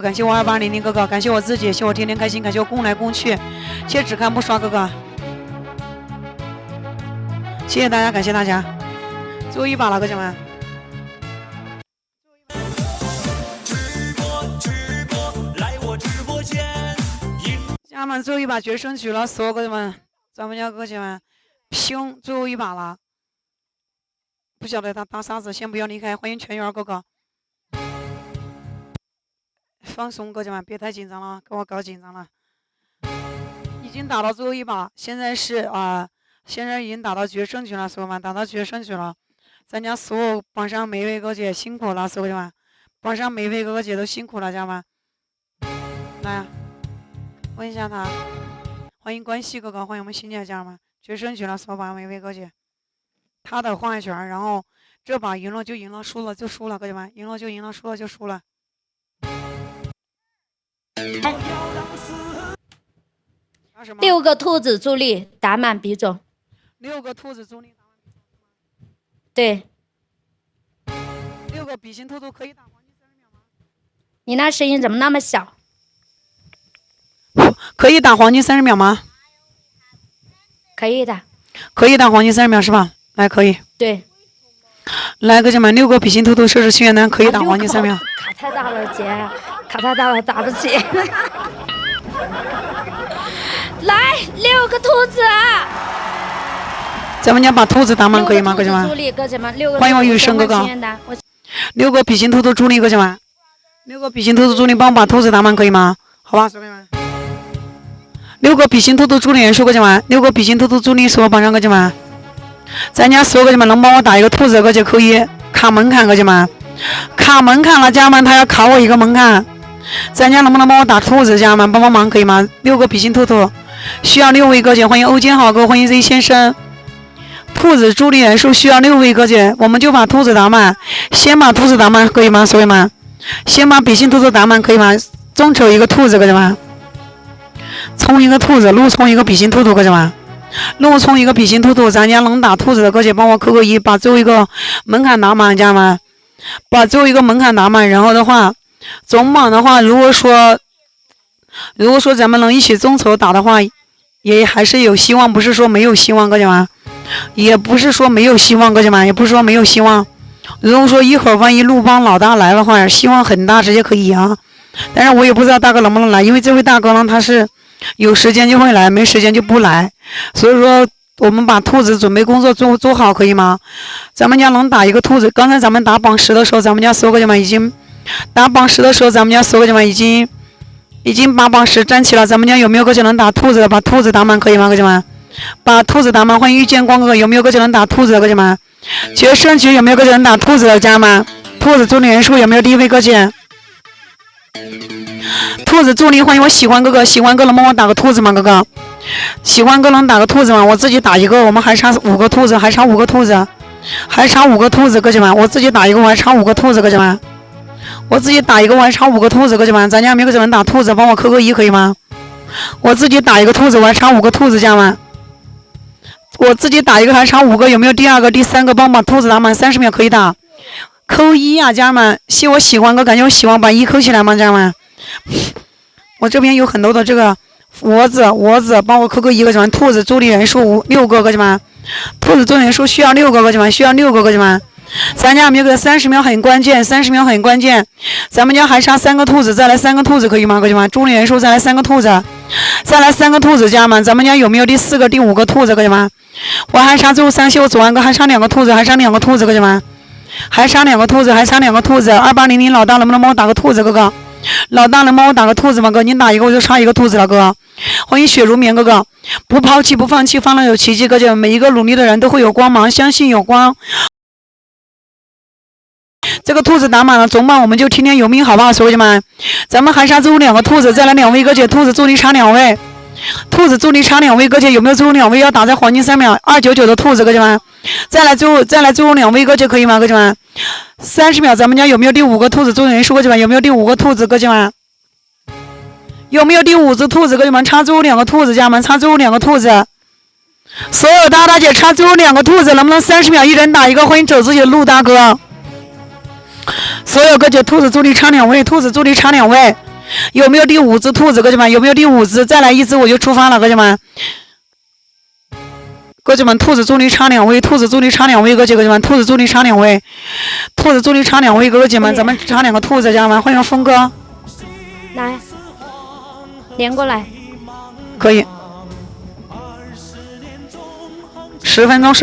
感谢我2800哥哥，感谢我自己，谢谢我天天开心，感谢我攻来攻去，谢谢只看不刷哥哥，谢谢大家，感谢大家，最后一把了，哥姐们。家人们，最后一把决胜局了，所有哥姐们，咱们家哥姐们拼最后一把了。不晓得他打啥子，先不要离开，欢迎全员哥哥。放松，哥姐们，别太紧张了，给我搞紧张了。已经打到最后一把，现在是现在已经打到决胜局了，所有们，打到决胜局了。咱家所有榜上每一位哥姐辛苦了，所有们，榜上每一位哥哥姐都辛苦了，家人们。来，问一下他，欢迎关系哥哥，欢迎我们新姐家人们，决胜局了，所有榜上每一位哥姐。他的话语权，然后这把赢了就赢了，输了就输了，哥姐们，赢了就赢了，输了就输了。6个兔子助力打满比种，6个兔子助力打满比种，对。6个比心兔兔可以打黄金30秒吗？你那声音怎么那么小？可以打黄金30秒吗？可以的。可以打黄金30秒是吧？来，可以。对。来，哥姐们，6个比心兔兔设置心愿单可以打黄金3秒。卡太大了，姐，卡太大了，打不起。来，6个兔子啊！咱们家把兔子打满可以吗，哥姐们？欢迎我雨生哥哥。6个比心兔兔助力，哥姐们。6个比心兔兔助力，帮我把兔子打满可以吗？好吧，兄弟们。6个比心兔兔助力人数，哥姐们。6个比心兔兔助力所有榜上哥姐们。咱家所有哥姐们能帮我打一个兔子，哥姐可以卡门槛，哥姐们。卡门槛了，家人们，他要卡我一个门槛。咱家能不能帮我打兔子，家人们帮帮忙可以吗？6个比心兔兔，需要6位哥姐，欢迎欧坚好哥，欢迎 Z 先生。兔子助力人数需要6位哥姐，我们就把兔子打满，先把兔子打满可以吗？所以们，先把比心兔兔打满可以吗？众筹一个兔子，哥姐们，冲一个兔子，路冲一个比心兔兔，哥姐们，路冲一个比心兔兔，咱家能打兔子的哥姐帮我扣个1，把最后一个门槛打满，家人们，把最后一个门槛打满，然后的话。总榜的话，如果说咱们能一起众筹打的话，也还是有希望，不是说没有希望，哥姐们，也不是说没有希望，哥姐们，也不是说没有希望。如果说一会儿万一陆帮老大来的话，希望很大，直接可以赢。但是我也不知道大哥能不能来，因为这位大哥呢，他是有时间就会来，没时间就不来，所以说我们把兔子准备工作做好，可以吗？咱们家能打一个兔子，刚才咱们打榜10的时候，咱们家所有哥姐们已经。打榜10的时候，咱们家所有哥姐们已经把榜10站起了。咱们家有没有哥姐能打兔子的？把兔子打满可以吗，哥姐们？把兔子打满，欢迎遇见光哥哥。有没有哥姐能打兔子的，哥姐们？决胜局有没有哥姐能打兔子的，家人们？兔子助力人数有没有第一位哥姐？兔子助力，欢迎我喜欢哥哥，喜欢哥能帮我打个兔子吗，哥哥？喜欢哥能打个兔子吗？我自己打一个，我们还差5个兔子，还差5个兔子，还差5个兔子，哥姐们，我自己打一个，我还差5个兔子，哥姐们。我自己打一个，我还差5个兔子，哥姐们，咱家没有哥姐们打兔子，帮我扣个1可以吗？我自己打一个兔子，我还差5个兔子，家人们。我自己打一个还差5个，有没有第2个、第3个帮我把兔子打满30秒可以打？扣1啊，家人们！谢我喜欢哥，感觉我喜欢把1扣起来吗，家人们？我这边有很多的这个蛾子，帮我扣个1个，哥姐们。兔子助力人数6个，哥姐们。兔子助力人数需要6个，哥姐们，需要6个，哥姐们。咱家有没有个30秒很关键，30秒很关键。咱们家还差3个兔子，再来3个兔子可以吗，哥姐们？助力人数再来3个兔子，再来3个兔子，家人们。咱们家有没有第4个、第5个兔子，哥姐们？我还差最后3秀左安哥，还差2个兔子，还差2个兔子，哥姐们。还差2个兔子，还差2个兔子。2800老大能不能帮我打个兔子，哥哥？老大能帮我打个兔子吗，哥？你打一个我就差1个兔子了，哥。欢迎雪如棉哥哥，不抛弃不放弃，放了有奇迹，哥姐们。每一个努力的人都会有光芒，相信有光。这个兔子打满了，总榜我们就天天有命，好不好，兄弟们？咱们还差最后2个兔子，再来2位哥姐，兔子助力差2位，兔子助力差2位哥姐，有没有最后2位要打在黄金3秒299的兔子，哥姐们？再来最后2位哥姐可以吗，哥姐们？30秒，咱们家有没有第5个兔子助力人数，哥姐们？有没有第5个兔子，哥姐们？有没有第5只兔子，哥姐们？差最后2个兔子，家人们，差最后2个兔子。所有大姐差最后2个兔子，能不能30秒一人打一个？欢迎走自己的路大哥。所有哥姐，兔子助力差2位，兔子助力差2位，有没有第5只兔子？哥姐们，有没有第5只？再来1只我就出发了，哥姐们。哥姐们，兔子助力差2位，兔子助力差2位，哥姐们，兔子助力差2位，兔子助力差2位，哥姐们，咱们差2个兔子，家人们，欢迎峰哥，来，连过来，可以，10分钟。